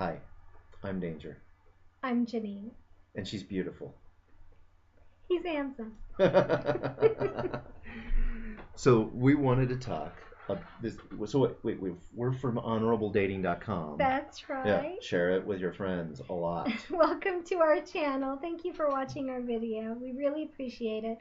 Hi, I'm Danger, I'm Janine. and she's beautiful. He's handsome. So we wanted to talk. This. So wait, we're from honorabledating.com. That's Yeah, right. share it with your friends a lot. Welcome to our channel. Thank you for watching our video. We really appreciate it.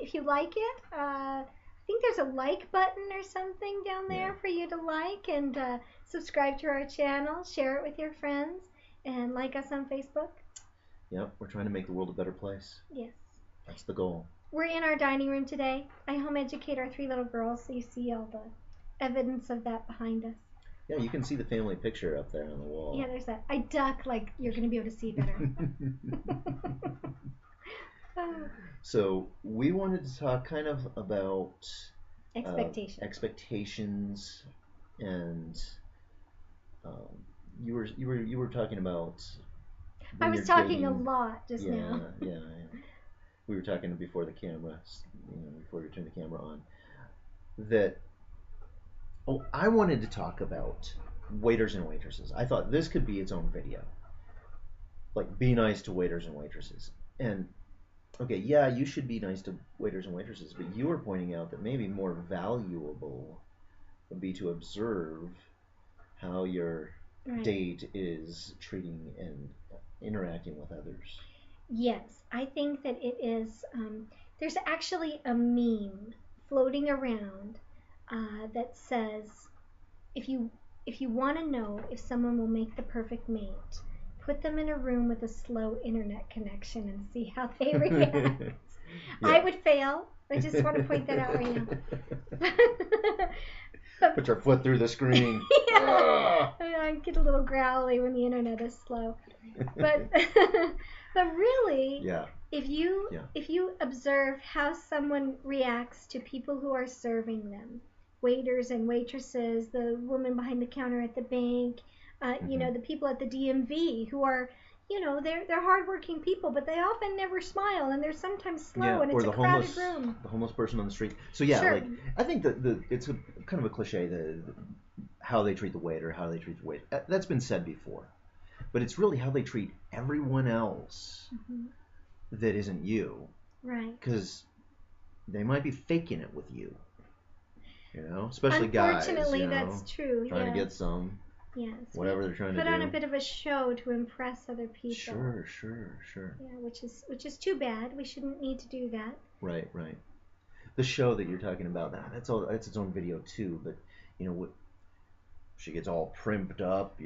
If you like it, I think there's a like button or something down Yeah. there for you to like and subscribe to our channel. Share it with your friends and like us on Facebook. Yep, we're trying to make the world a better place. Yes. That's the goal. We're in our dining room today. I home educate our 3 little girls, so you see all the evidence of that behind us. Yeah, you can see the family picture up there on the wall. Yeah, there's that. I duck like you're going to be able to see better. So we wanted to talk kind of about Expectations. and um, you were talking about I when was you're talking a dating. lot just Yeah, now. yeah. We were talking before the camera, before we turned the camera on. That I wanted to talk about waiters and waitresses. I thought this could be its own video. Like, be nice to waiters and waitresses. And okay, yeah, you should be nice to waiters and waitresses, but you were pointing out that maybe more valuable would be to observe how your Right. date is treating and interacting with others. Yes, I think that it is. There's actually a meme floating around that says, if you if you want to know if someone will make the perfect mate, put them in a room with a slow internet connection and see how they react. I would fail. I just want to point that out right now. Put your foot through the screen. Yeah. I get a little growly when the internet is slow. But but really, Yeah. if you observe how someone reacts to people who are serving them, waiters and waitresses, the woman behind the counter at the bank, the people at the DMV who are, they're hardworking people, but they often never smile and they're sometimes slow, and or it's a crowded room. the homeless person on the street. So yeah, Sure. like I think that it's a kind of a cliche how they treat the waiter, how they treat the waiter. That's been said before, but it's really how they treat everyone else that isn't you. Right. Because they might be faking it with you. Especially guys. Unfortunately, that's true. Trying to Yes. get some. Yes. Whatever they're trying to do. Put on a bit of a show to impress other people. Sure. Yeah, which is too bad. We shouldn't need to do that. Right. The show that you're talking about, that's its own video too. But she gets all primped up,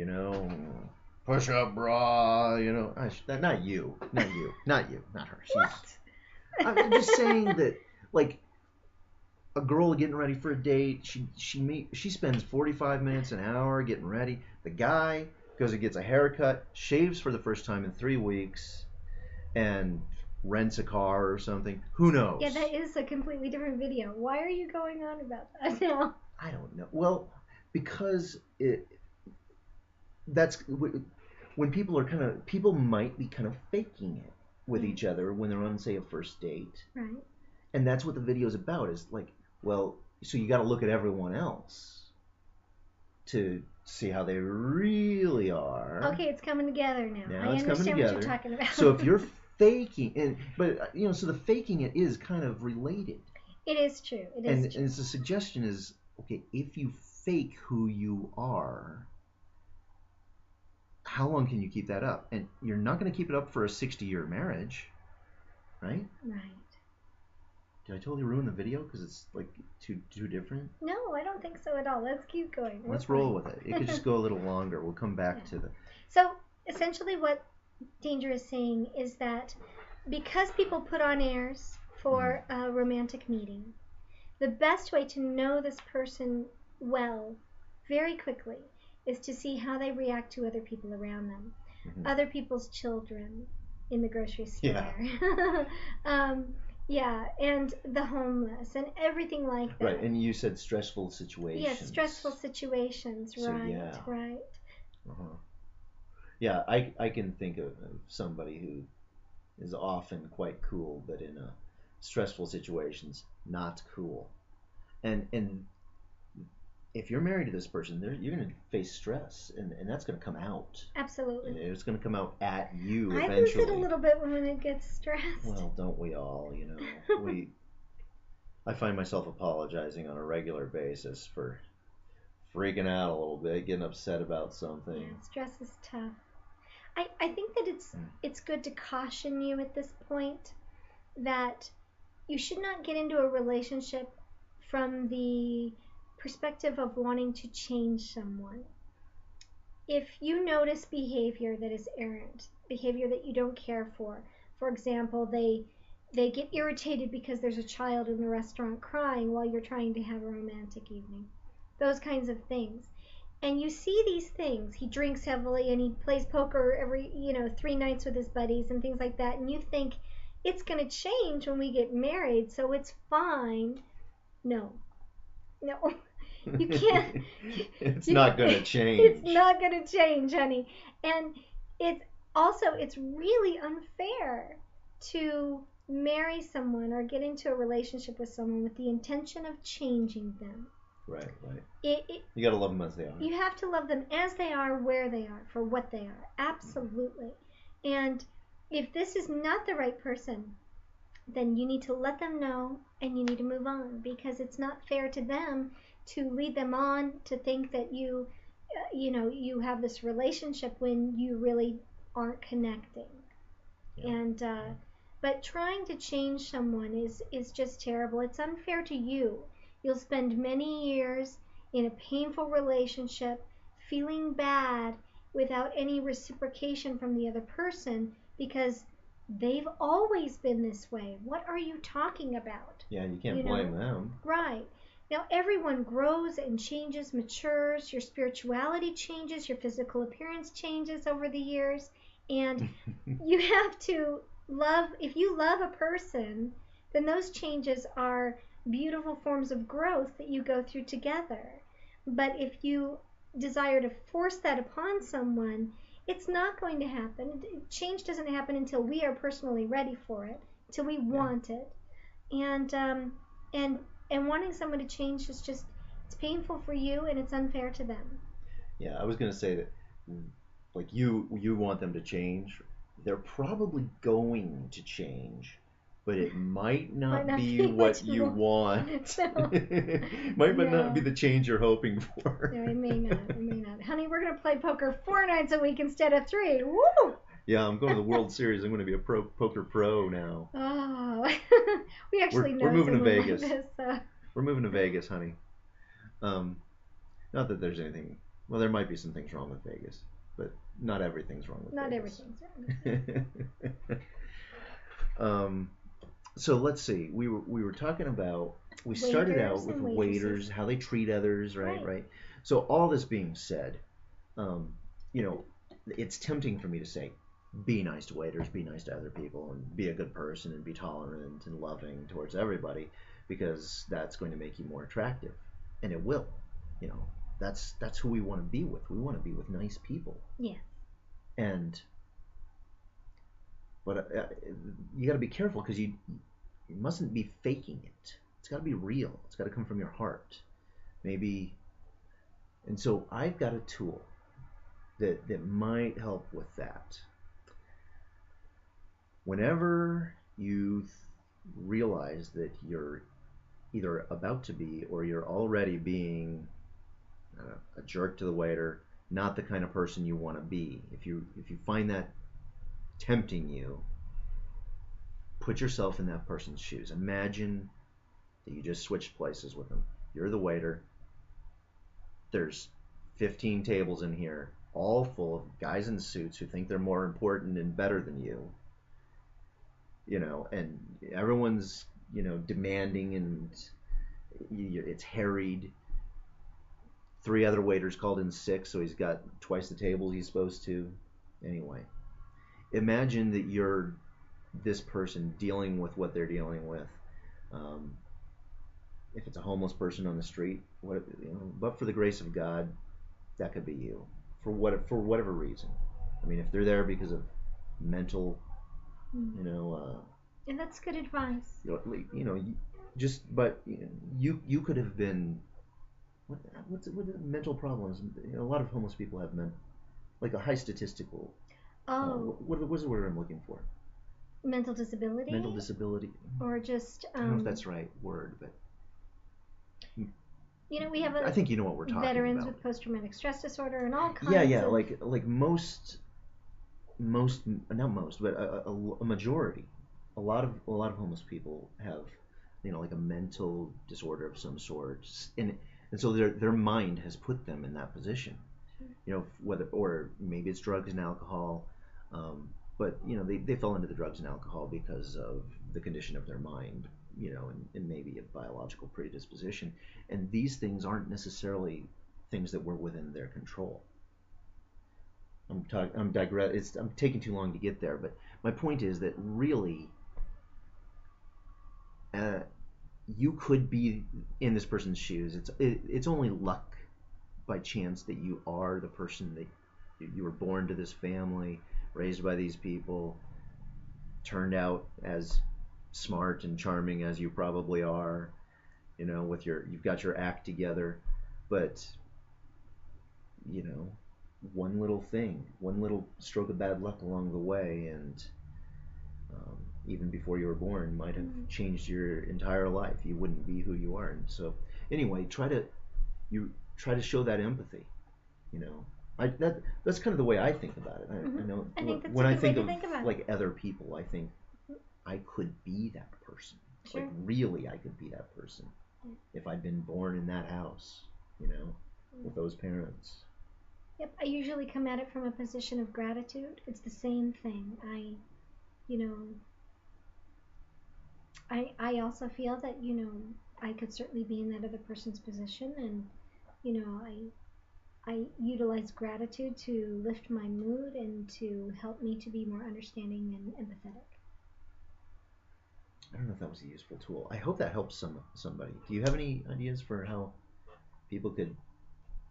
push up bra, not you, not her. What? I'm just saying that, like, a girl getting ready for a date, she spends 45 minutes an hour getting ready. The guy goes and gets a haircut, shaves for the first time in 3 weeks, and rents a car or something. Who knows? Yeah, that is a completely different video. Why are you going on about that now? I don't know. Well, because that's when people might be kind of faking it with each other when they're on, say, a first date. Right. And that's what the video is about, is like, well, so you got to look at everyone else to see how they really are. Okay, it's coming together now. Now I it's coming understand together. what you're talking about. So if you're faking, so the faking it is kind of related. It is true. It is true. And the suggestion is, okay, if you fake who you are, how long can you keep that up? And you're not going to keep it up for a 60-year marriage, right? Right. Did I totally ruin the video because it's like too different? No, I don't think so at all. Let's keep going. Let's roll with it. It could just go a little longer. We'll come back to the... So essentially what Danger is saying is that because people put on airs for a romantic meeting, the best way to know this person well very quickly is to see how they react to other people around them, other people's children in the grocery store. Yeah, and the homeless and everything like that. Right, and you said stressful situations. Yes, stressful situations, So, right, yeah. right. Yeah, I can think of somebody who is often quite cool, but in stressful situations, not cool. And if you're married to this person, you're going to face stress, and that's going to come out. Absolutely. It's going to come out at you I lose eventually. it a little bit when it gets stressed. Well, don't we all? I find myself apologizing on a regular basis for freaking out a little bit, getting upset about something. Yeah, stress is tough. I think that it's good to caution you at this point that you should not get into a relationship from the perspective of wanting to change someone. If you notice behavior that is errant, behavior that you don't care for example, they get irritated because there's a child in the restaurant crying while you're trying to have a romantic evening. Those kinds of things. And you see these things. He drinks heavily and he plays poker every, 3 nights with his buddies and things like that. And you think it's going to change when we get married, so it's fine. No. No. You can't. It's not going to change. It's not going to change, honey. And it's really unfair to marry someone or get into a relationship with someone with the intention of changing them. Right. You got to love them as they are. You have to love them as they are, where they are, for what they are. Absolutely. And if this is not the right person, then you need to let them know and you need to move on, because it's not fair to them to lead them on to think that you have this relationship when you really aren't connecting. Yeah. And but trying to change someone is just terrible. It's unfair to you. You'll spend many years in a painful relationship feeling bad without any reciprocation from the other person because they've always been this way. What are you talking about? Yeah, you can't blame them. Right. Now, everyone grows and changes, matures. Your spirituality changes. Your physical appearance changes over the years. And you have to love, if you love a person, then those changes are beautiful forms of growth that you go through together. But if you desire to force that upon someone, it's not going to happen. Change doesn't happen until we are personally ready for it, until we want it. And wanting someone to change is just, it's painful for you and it's unfair to them. Yeah, I was going to say that, like, you want them to change. They're probably going to change, but it might not be what you want. No. Might not be the change you're hoping for. No, it may not. Honey, we're going to play poker 4 nights a week instead of 3. Woo! Yeah, I'm going to the World Series. I'm going to be a poker pro now. Oh, we actually know we're moving to Vegas. Like this, so. We're moving to Vegas, honey. Not that there's anything. Well, there might be some things wrong with Vegas, but not everything's wrong with Vegas. Not everything's wrong. So let's see. We were talking about. We started out with waiters, how they treat others, right? So all this being said, it's tempting for me to say, be nice to waiters, be nice to other people, and be a good person, and be tolerant and loving towards everybody, because that's going to make you more attractive, and it will. That's who we want to be with. We want to be with nice people. Yeah. But you got to be careful, because you mustn't be faking it. It's got to be real. It's got to come from your heart. Maybe. And so I've got a tool that might help with that. Whenever you realize that you're either about to be or you're already being a jerk to the waiter, not the kind of person you want to be, if you find that tempting you, put yourself in that person's shoes. Imagine that you just switched places with them. You're the waiter. There's 15 tables in here, all full of guys in suits who think they're more important and better than you. And everyone's, demanding, and it's harried. 3 other waiters called in sick, so he's got twice the tables he's supposed to. Anyway, imagine that you're this person dealing with what they're dealing with. If it's a homeless person on the street, but for the grace of God, that could be you, for whatever reason. I mean, if they're there because of mental, and that's good advice. But you could have been what are mental problems? A lot of homeless people have like a high statistical. Oh, What's the word I'm looking for? mental disability? Mental disability. Or just. I don't know if that's the right word, but We have I think you know what we're talking veterans about. with post-traumatic stress disorder and all kinds. Yeah, of... like most, not most, but a majority, a lot of homeless people have, like a mental disorder of some sort, and so their mind has put them in that position. Whether, or maybe it's drugs and alcohol, but they fell into the drugs and alcohol because of the condition of their mind, and maybe a biological predisposition, and these things aren't necessarily things that were within their control. I'm taking too long to get there, but my point is that really, uh, you could be in this person's shoes. It's only luck by chance that you are the person that you were born to this family, raised by these people, turned out as smart and charming as you probably are, you've got your act together, but you know, one little thing, one little stroke of bad luck along the way, and even before you were born, might have changed your entire life. You wouldn't be who you are. And so, anyway, try to show that empathy. You know, that's kind of the way I think about it. I know I think that's when a I good think way of to think about like other people, I think I could be that person. Sure. Like really, I could be that person if I'd been born in that house. With those parents. Yep, I usually come at it from a position of gratitude. It's the same thing. I also feel that, I could certainly be in that other person's position, and, I utilize gratitude to lift my mood and to help me to be more understanding and empathetic. I don't know if that was a useful tool. I hope that helps somebody. Do you have any ideas for how people could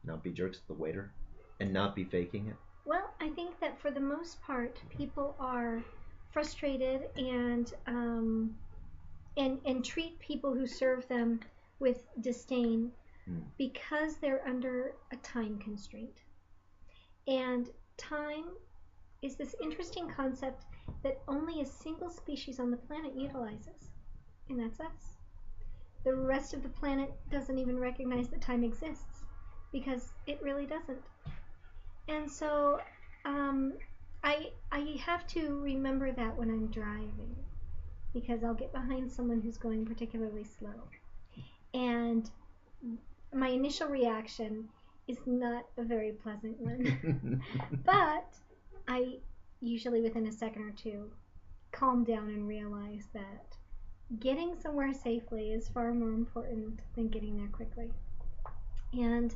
not be jerks at the waiter and not be faking it? Well, I think that for the most part, people are frustrated and treat people who serve them with disdain because they're under a time constraint. And time is this interesting concept that only a single species on the planet utilizes, and that's us. The rest of the planet doesn't even recognize that time exists because it really doesn't. And so I have to remember that when I'm driving, because I'll get behind someone who's going particularly slow. And my initial reaction is not a very pleasant one. But I usually, within a second or two, calm down and realize that getting somewhere safely is far more important than getting there quickly. And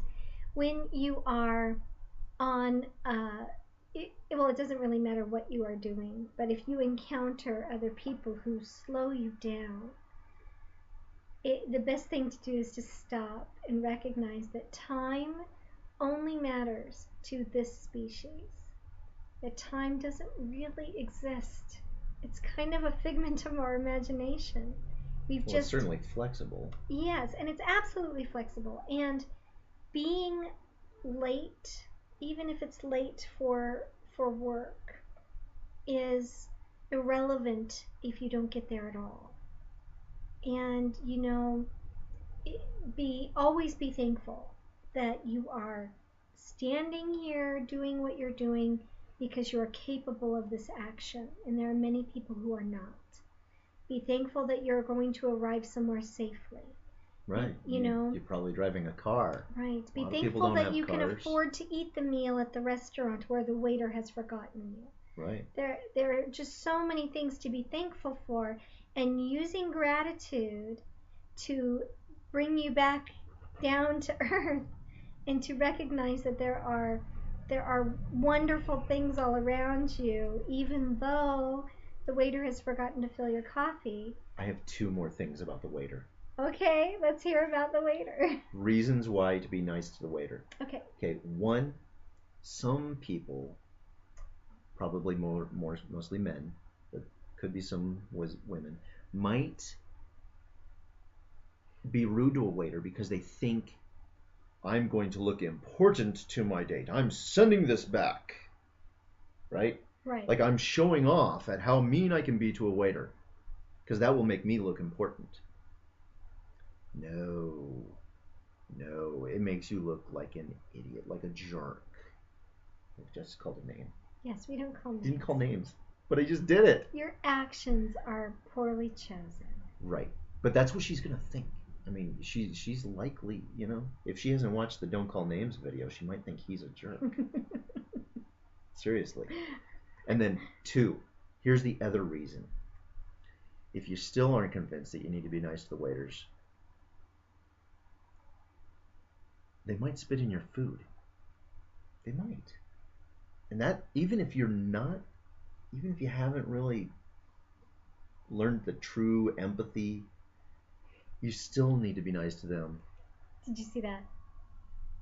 when you are on, it doesn't really matter what you are doing, but if you encounter other people who slow you down, the best thing to do is to stop and recognize that time only matters to this species. That time doesn't really exist. It's kind of a figment of our imagination. It's certainly flexible. Yes, and it's absolutely flexible. And being late, even if it's late for work, is irrelevant if you don't get there at all. And always be thankful that you are standing here doing what you're doing because you are capable of this action, and there are many people who are not. Be thankful that you're going to arrive somewhere safely. Right. You're probably driving a car. Right. Be thankful that you can afford to eat the meal at the restaurant where the waiter has forgotten you. Right. There are just so many things to be thankful for, and using gratitude to bring you back down to earth and to recognize that there are wonderful things all around you, even though the waiter has forgotten to fill your coffee. I have two more things about the waiter. Okay, let's hear about the waiter. Reasons why to be nice to the waiter. Okay. Okay, one, some people, probably mostly men, but could be some women, might be rude to a waiter because they think I'm going to look important to my date. I'm sending this back. Right? Right. Like I'm showing off at how mean I can be to a waiter. Because that will make me look important. No. No. It makes you look like an idiot, like a jerk. I just called a name. Yes, we don't call names. Didn't call names. But I just did it. Your actions are poorly chosen. Right. But that's what she's going to think. I mean, she's likely, you know, if she hasn't watched the Don't Call Names video, she might think he's a jerk. Seriously. And then 2, here's the other reason. If you still aren't convinced that you need to be nice to the waiters, they might spit in your food. They might. And that, even if you haven't really learned the true empathy, you still need to be nice to them. Did you see that?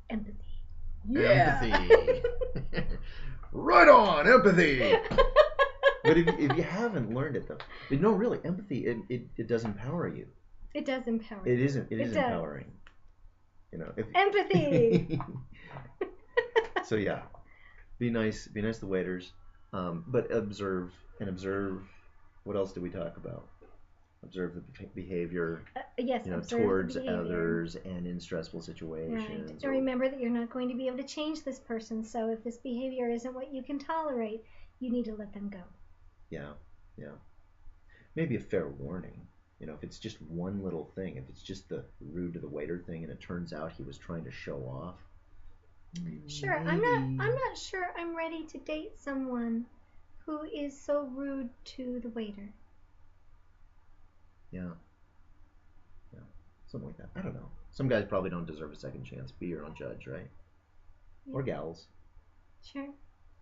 Empathy. Yeah. Empathy. Right on, empathy. But if you haven't learned it though, but no, really, empathy it does empower you. It does empower. It isn't. It is empowering. You know. Empathy. So yeah, be nice. Be nice to waiters, but observe. What else did we talk about? Observe the behavior. Yes, you know, towards others and in stressful situations. Right. And remember that you're not going to be able to change this person. So if this behavior isn't what you can tolerate, you need to let them go. Yeah, yeah. Maybe a fair warning. You know, if it's just one little thing, if it's just the rude to the waiter thing, and it turns out he was trying to show off. Sure, maybe. I'm not sure I'm ready to date someone who is so rude to the waiter. Yeah. Yeah. Something like that. I don't know. Some guys probably don't deserve a second chance. Be your own judge, right? Yeah. Or gals. Sure.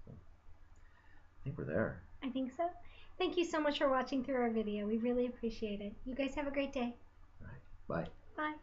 So, I think we're there. I think so. Thank you so much for watching through our video. We really appreciate it. You guys have a great day. All right. Bye. Bye.